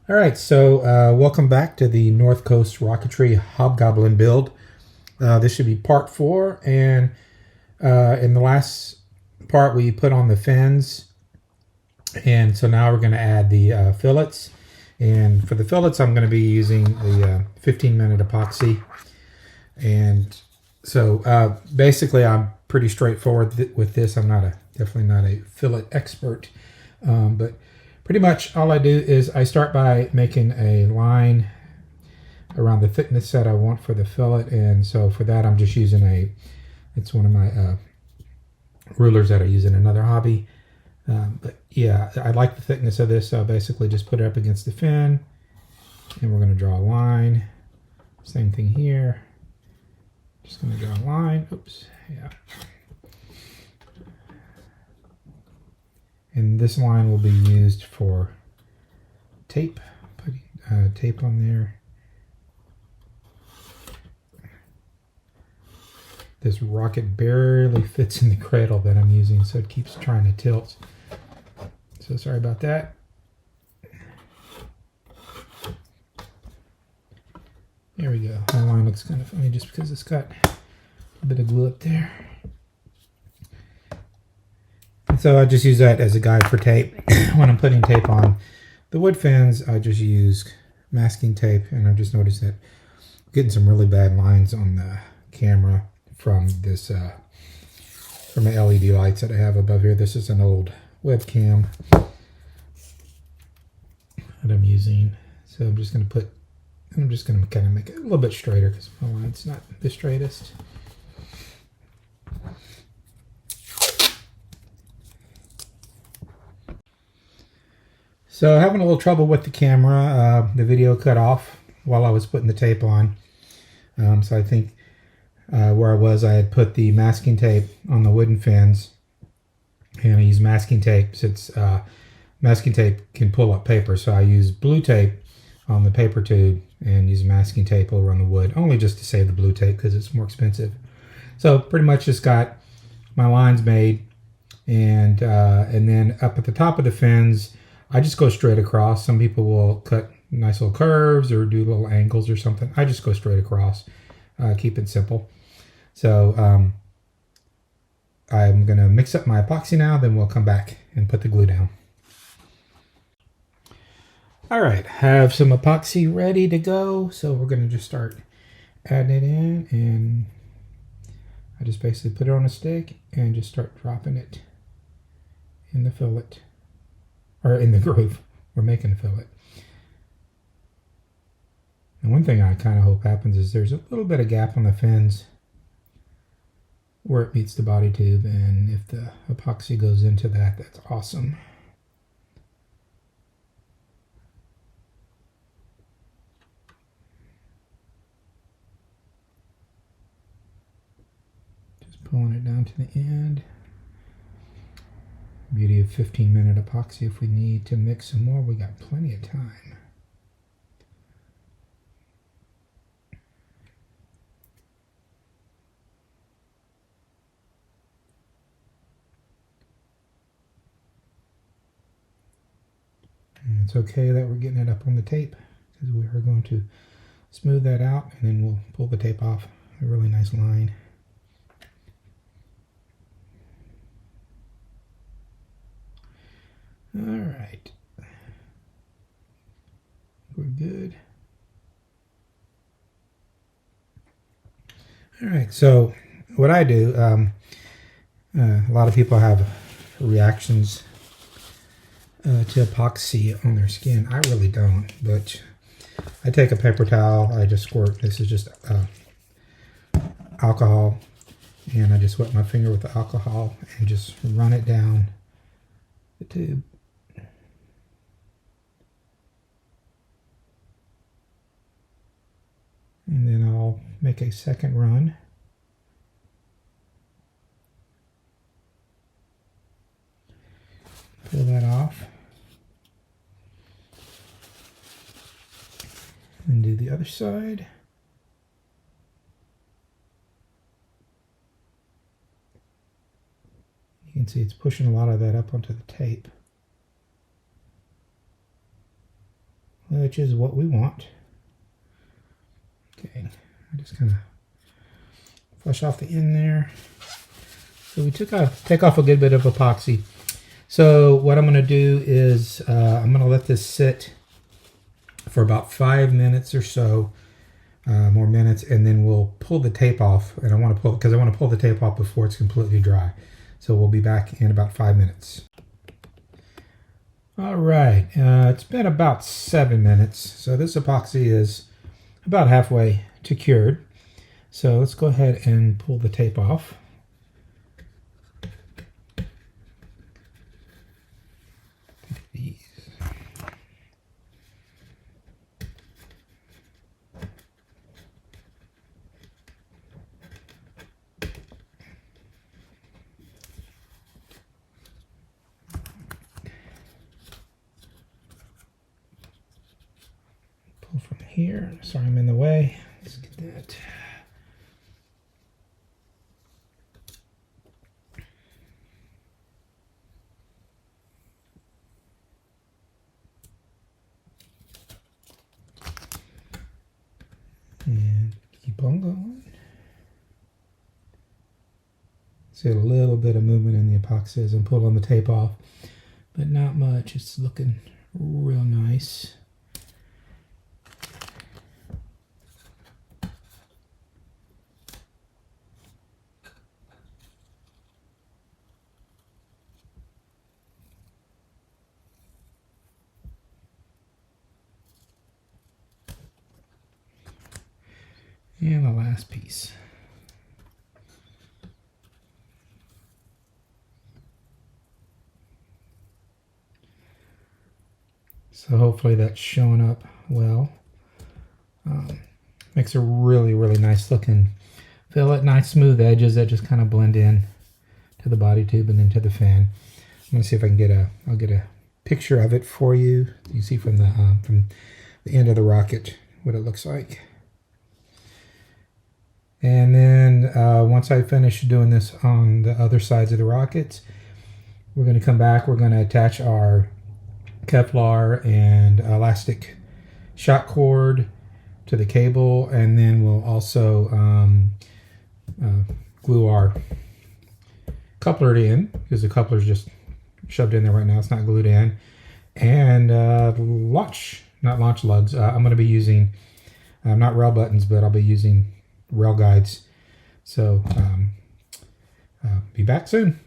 All right, so welcome back to the North Coast Rocketry Hobgoblin build. This should be part 4, and in the last part we put on the fins, and so now we're going to add the fillets. And for the fillets I'm going to be using the 15-minute epoxy. And so basically I'm pretty straightforward with this. I'm definitely not a fillet expert, but pretty much all I do is I start by making a line around the thickness that I want for the fillet. And so for that I'm just using it's one of my rulers that I use in another hobby. But yeah, I like the thickness of this, so I basically just put it up against the fin and we're going to draw a line. Same thing here. Just going to draw a line. Oops, yeah. And this line will be used for tape, putting tape on there. This rocket barely fits in the cradle that I'm using, so it keeps trying to tilt. So sorry about that. There we go. My line looks kind of funny just because it's got a bit of glue up there. So I just use that as a guide for tape. When I'm putting tape on the wood fins, I just use masking tape, and I've just noticed that I'm getting some really bad lines on the camera from this from the LED lights that I have above here. This is an old webcam that I'm using. So I'm just going to kind of make it a little bit straighter because my line's not the straightest. So having a little trouble with the camera. The video cut off while I was putting the tape on. So I think where I was, I had put the masking tape on the wooden fins, and I use masking tape since masking tape can pull up paper. So I use blue tape on the paper tube and use masking tape over on the wood, only just to save the blue tape because it's more expensive. So pretty much just got my lines made, and then up at the top of the fins, I just go straight across. Some people will cut nice little curves or do little angles or something. I just go straight across, keep it simple. So I'm going to mix up my epoxy now, then we'll come back and put the glue down. All right, have some epoxy ready to go. So we're going to just start adding it in, and I just basically put it on a stick and just start dropping it in the fillet, or in the groove. We're making a fillet. And one thing I kind of hope happens is there's a little bit of gap on the fins where it meets the body tube, and if the epoxy goes into that, that's awesome. Just pulling it down to the end. Beauty of 15-minute epoxy. If we need to mix some more, we got plenty of time. And it's okay that we're getting it up on the tape, because we are going to smooth that out, and then we'll pull the tape off. A really nice line. All right, we're good. All right, so what I do, a lot of people have reactions to epoxy on their skin. I really don't, but I take a paper towel, I just squirt, this is just alcohol, and I just wet my finger with the alcohol and just run it down the tube. And then I'll make a second run. Pull that off. And do the other side. You can see it's pushing a lot of that up onto the tape. which is what we want. Okay, I just kind of flush off the end there. So we take off a good bit of epoxy. So what I'm going to do is I'm going to let this sit for about 5 minutes or so, more minutes, and then we'll pull the tape off. And I want to pull the tape off before it's completely dry. So we'll be back in about 5 minutes. All right, it's been about 7 minutes. So this epoxy is about halfway to cured. So let's go ahead and pull the tape off. Pull from here. Sorry, I'm in the way. Let's get that. And keep on going. See a little bit of movement in the epoxy as I'm pulling the tape off, but not much. It's looking real nice. And the last piece. So hopefully that's showing up well. Makes a really, really nice looking fillet. Nice smooth edges that just kind of blend in to the body tube and into the fan. I'm gonna see if I can I'll get a picture of it for you. You see from the end of the rocket what it looks like. And then once I finish doing this on the other sides of the rockets, we're going to come back. We're going to attach our Kevlar and elastic shock cord to the cable, and then we'll also glue our coupler in, because the coupler is just shoved in there right now. It's not glued in. And not launch lugs. I'm going to be using not rail buttons, but I'll be using rail guides. So be back soon.